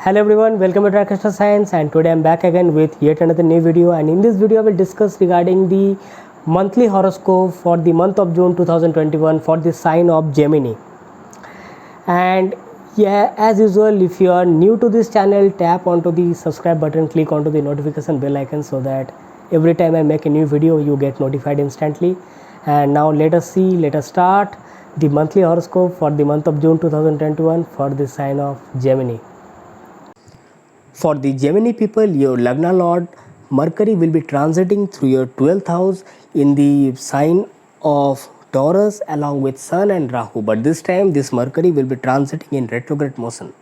Hello everyone, welcome to Trackster Science, and today I'm back again with yet another new video. And in this video I will discuss regarding the monthly horoscope for the month of June 2021 for the sign of Gemini. And yeah, as usual, if you are new to this channel, tap onto the subscribe button, click onto the notification bell icon so that every time I make a new video you get notified instantly. And now let us start the monthly horoscope for the month of June 2021 for the sign of Gemini. For the Gemini people, your Lagna Lord Mercury will be transiting through your 12th house in the sign of Taurus along with Sun and Rahu. But this time this Mercury will be transiting in retrograde motion.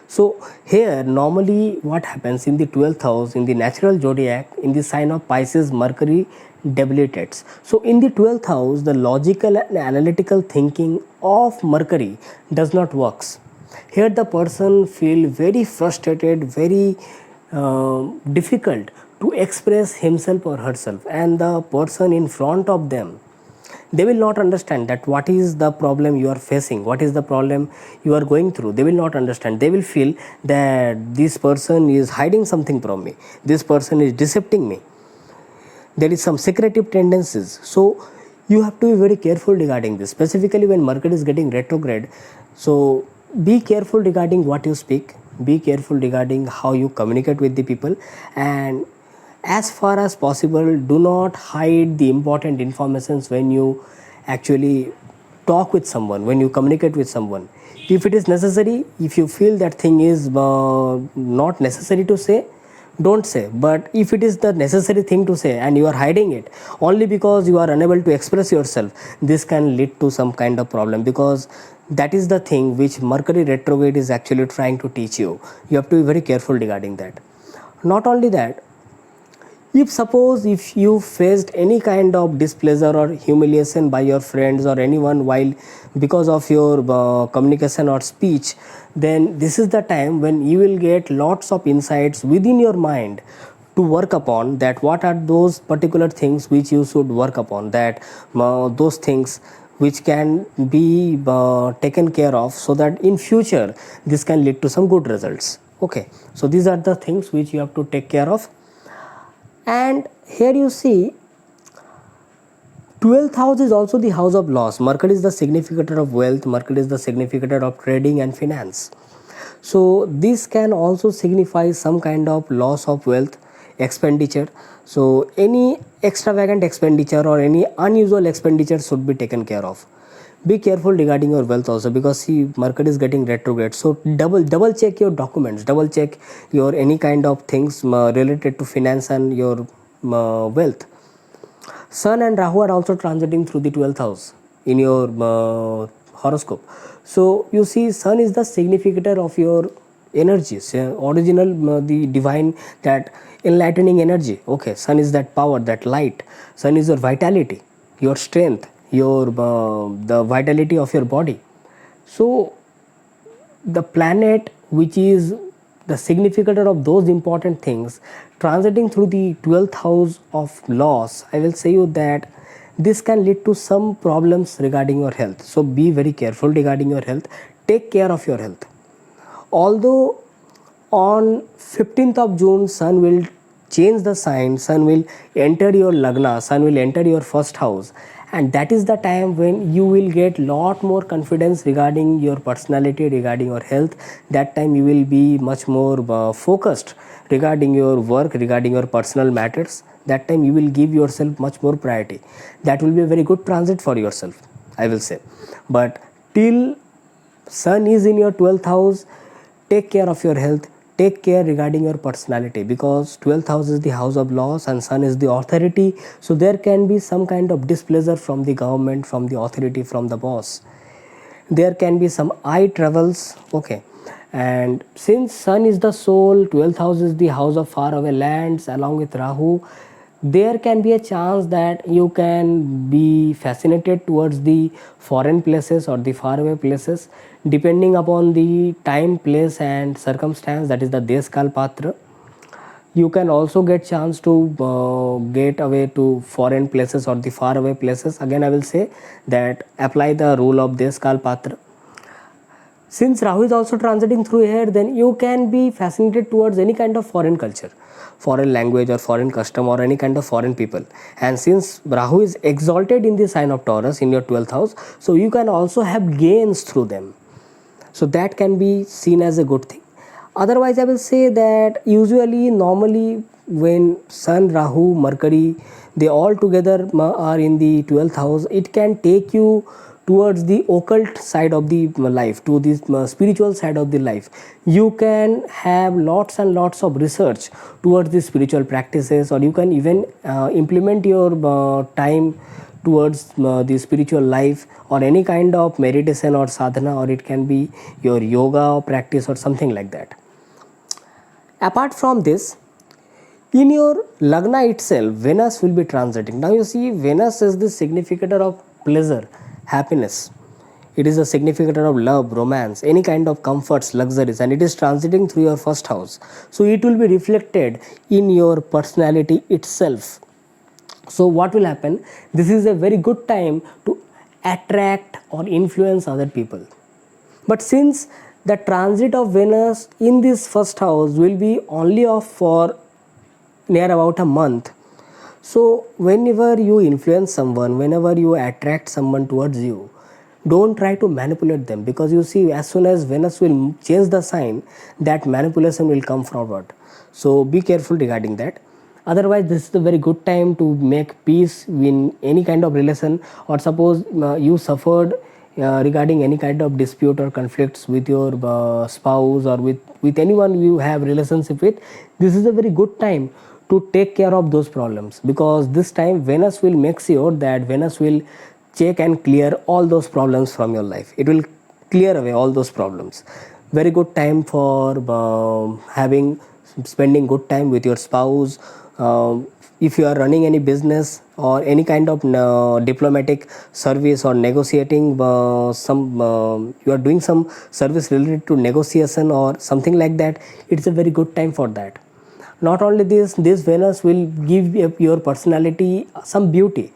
So here normally what happens in the 12th house in the natural zodiac in the sign of Pisces, Mercury debilitates. So in the 12th house the logical and analytical thinking of Mercury does not works. Here the person feel very frustrated, very difficult to express himself or herself, and the person in front of them, they will not understand that what is the problem you are facing, what is the problem you are going through. They will not understand. They will feel that this person is hiding something from me, this person is decepting me, there is some secretive tendencies. So you have to be very careful regarding this, specifically when Mercury is getting retrograde. So be careful regarding what you speak, be careful regarding how you communicate with the people, and as far as possible do not hide the important informations when you actually talk with someone, when you communicate with someone. If it is necessary, if you feel that thing is not necessary to say, don't say. But if it is the necessary thing to say and you are hiding it only because you are unable to express yourself, this can lead to some kind of problem, because that is the thing which Mercury retrograde is actually trying to teach you. You have to be very careful regarding that. Not only that, if you faced any kind of displeasure or humiliation by your friends or anyone while because of your communication or speech, then this is the time when you will get lots of insights within your mind to work upon, that what are those particular things which you should work upon, that those things which can be taken care of, so that in future this can lead to some good results. Okay, so these are the things which you have to take care of. And here you see 12th house is also the house of loss. Mercury is the significator of wealth, Mercury is the significator of trading and finance. So this can also signify some kind of loss of wealth, expenditure. So any extravagant expenditure or any unusual expenditure should be taken care of. Be careful regarding your wealth also, because see, Mercury is getting retrograde. So double check your documents, double check your any kind of things related to finance and your wealth. Sun and Rahu are also transiting through the 12th house in your horoscope. So you see, Sun is the significator of your energies, original the divine, that enlightening energy. Okay, Sun is that power, that light. Sun is your vitality, your strength, your the vitality of your body. So the planet which is the significator of those important things transiting through the 12th house of loss, I will say you that this can lead to some problems regarding your health. So be very careful regarding your health, take care of your health. Although on 15th of June Sun will change the sign, Sun will enter your Lagna, Sun will enter your first house, and that is the time when you will get lot more confidence regarding your personality, regarding your health. That time you will be much more focused regarding your work, regarding your personal matters. That time you will give yourself much more priority. That will be a very good transit for yourself, I will say. But till Sun is in your 12th house, take care of your health, take care regarding your personality, because 12th house is the house of loss and Sun is the authority. So there can be some kind of displeasure from the government, from the authority, from the boss. There can be some eye troubles. Okay, and since Sun is the soul, 12th house is the house of faraway lands along with Rahu, there can be a chance that you can be fascinated towards the foreign places or the faraway places, depending upon the time, place and circumstance, that is the Desh Kal Patra. You can also get chance to get away to foreign places or the faraway places. Again I will say that apply the rule of Desh Kal Patra. Since Rahu is also transiting through here, then you can be fascinated towards any kind of foreign culture, foreign language or foreign custom or any kind of foreign people. And since Rahu is exalted in the sign of Taurus in your 12th house, so you can also have gains through them. So that can be seen as a good thing. Otherwise, I will say that usually, normally, when Sun, Rahu, Mercury, they all together are in the 12th house, it can take you towards the occult side of the life, to the spiritual side of the life. You can have lots and lots of research towards the spiritual practices, or you can even implement your time towards the spiritual life, or any kind of meditation or sadhana, or it can be your yoga practice or something like that. Apart from this, in your lagna itself, Venus will be transiting. Now you see, Venus is the significator of pleasure, happiness. It is a significator of love, romance, any kind of comforts, luxuries, and it is transiting through your first house. So it will be reflected in your personality itself. So what will happen? This is a very good time to attract or influence other people. But since the transit of Venus in this first house will be only off for near about a month, so whenever you influence someone, whenever you attract someone towards you, don't try to manipulate them, because you see, as soon as Venus will change the sign, that manipulation will come forward. So be careful regarding that. Otherwise, this is a very good time to make peace in any kind of relation. Or suppose you suffered regarding any kind of dispute or conflicts with your spouse, or with anyone you have relationship with, this is a very good time to take care of those problems, because this time Venus will make sure that Venus will check and clear all those problems from your life. It will clear away all those problems. Very good time for having spending good time with your spouse. If you are running any business or any kind of diplomatic service, or negotiating some you are doing some service related to negotiation or something like that, it's a very good time for that. Not only this Venus will give your personality some beauty.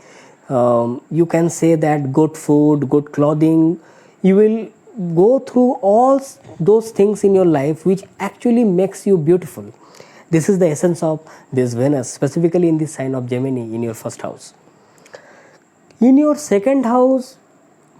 You can say that good food, good clothing, you will go through all those things in your life which actually makes you beautiful. This is the essence of this Venus, specifically in the sign of Gemini in your first house. In your second house,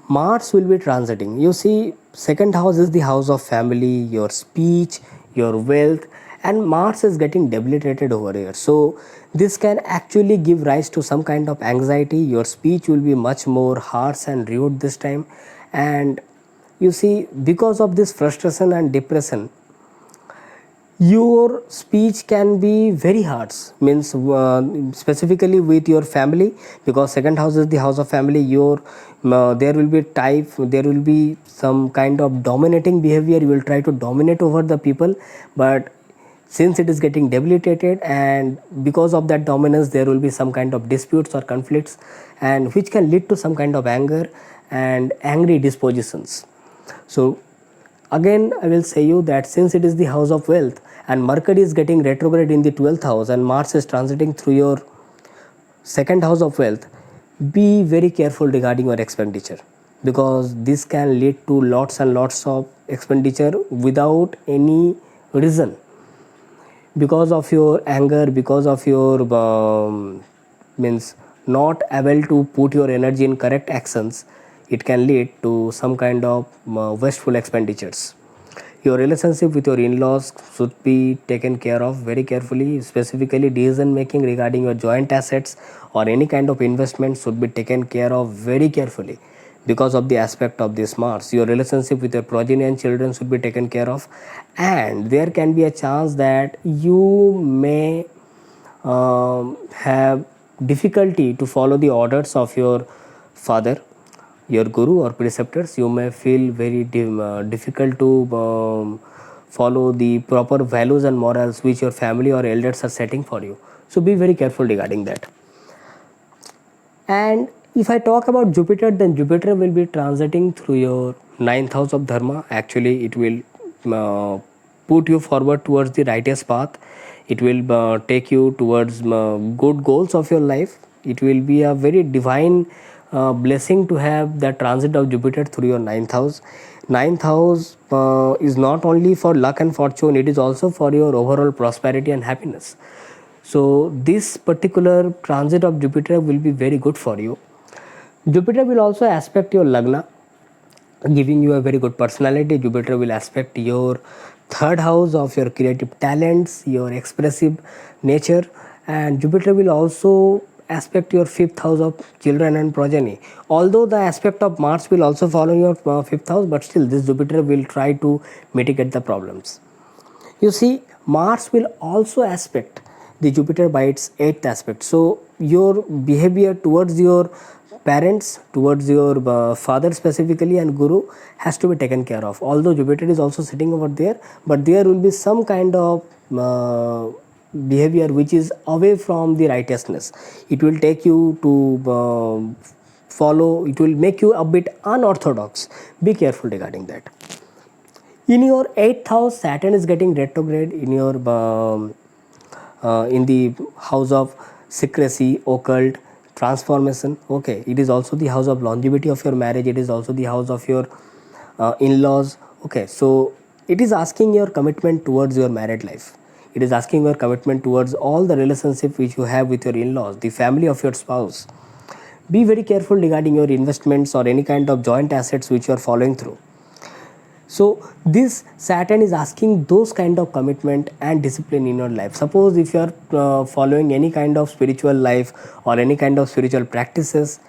Mars will be transiting. You see, second house is the house of family, your speech, your wealth, and Mars is getting debilitated over here. So this can actually give rise to some kind of anxiety. Your speech will be much more harsh and rude this time. And you see, because of this frustration and depression, your speech can be very harsh, means specifically with your family, because second house is the house of family. Your there will be some kind of dominating behavior. You will try to dominate over the people, but since it is getting debilitated, and because of that dominance, there will be some kind of disputes or conflicts, and which can lead to some kind of anger and angry dispositions. So again, I will say you that since it is the house of wealth, and Mercury is getting retrograde in the 12th house, and Mars is transiting through your second house of wealth, be very careful regarding your expenditure, because this can lead to lots and lots of expenditure without any reason, because of your anger, because of your means not able to put your energy in correct actions. It can lead to some kind of wasteful expenditures. Your relationship with your in-laws should be taken care of very carefully. Specifically, decision making regarding your joint assets or any kind of investment should be taken care of very carefully, because of the aspect of this Mars. Your relationship with your progeny and children should be taken care of, and there can be a chance that you may have difficulty to follow the orders of your father, your guru or preceptors. You may feel very difficult to follow the proper values and morals which your family or elders are setting for you. So be very careful regarding that. And if I talk about Jupiter, then Jupiter will be transiting through your ninth house of Dharma. Actually, it will put you forward towards the righteous path. It will take you towards good goals of your life. It will be a very divine blessing to have the transit of Jupiter through your ninth house. Ninth house is not only for luck and fortune, it is also for your overall prosperity and happiness. So this particular transit of Jupiter will be very good for you. Jupiter will also aspect your Lagna, giving you a very good personality. Jupiter will aspect your third house of your creative talents, your expressive nature, and Jupiter will also aspect your fifth house of children and progeny. Although the aspect of Mars will also follow your fifth house, but still this Jupiter will try to mitigate the problems. You see, Mars will also aspect the Jupiter by its eighth aspect. So your behavior towards your parents, towards your father specifically, and Guru has to be taken care of. Although Jupiter is also sitting over there, but there will be some kind of behavior which is away from the righteousness. It will take you to follow, it will make you a bit unorthodox. Be careful regarding that. In your 8th house, Saturn is getting retrograde in your in the house of secrecy, occult, transformation. Okay, it is also the house of longevity of your marriage. It is also the house of your in-laws. Okay, so it is asking your commitment towards your married life. It is asking your commitment towards all the relationship which you have with your in-laws, the family of your spouse. Be very careful regarding your investments or any kind of joint assets which you are following through. So this Saturn is asking those kind of commitment and discipline in your life. Suppose if you are following any kind of spiritual life or any kind of spiritual practices,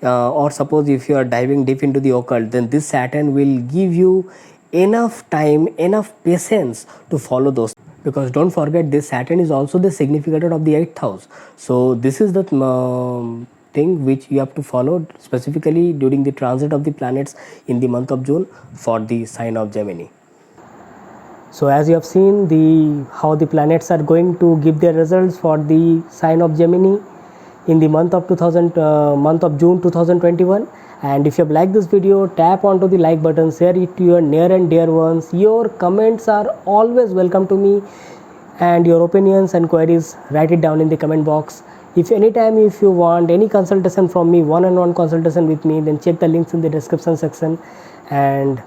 or suppose if you are diving deep into the occult, then this Saturn will give you enough time, enough patience to follow those. Because don't forget, this Saturn is also the significator of the 8th house. So this is the thing which you have to follow specifically during the transit of the planets in the month of June for the sign of Gemini. So as you have seen how the planets are going to give their results for the sign of Gemini in the month of June 2021. And if you have liked this video, tap onto the like button, share it to your near and dear ones. Your comments are always welcome to me, and your opinions and queries, write it down in the comment box. If you want any consultation from me, one-on-one consultation with me, then check the links in the description section. And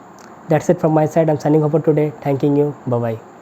that's it from my side. I'm signing off for today. Thanking you. Bye bye.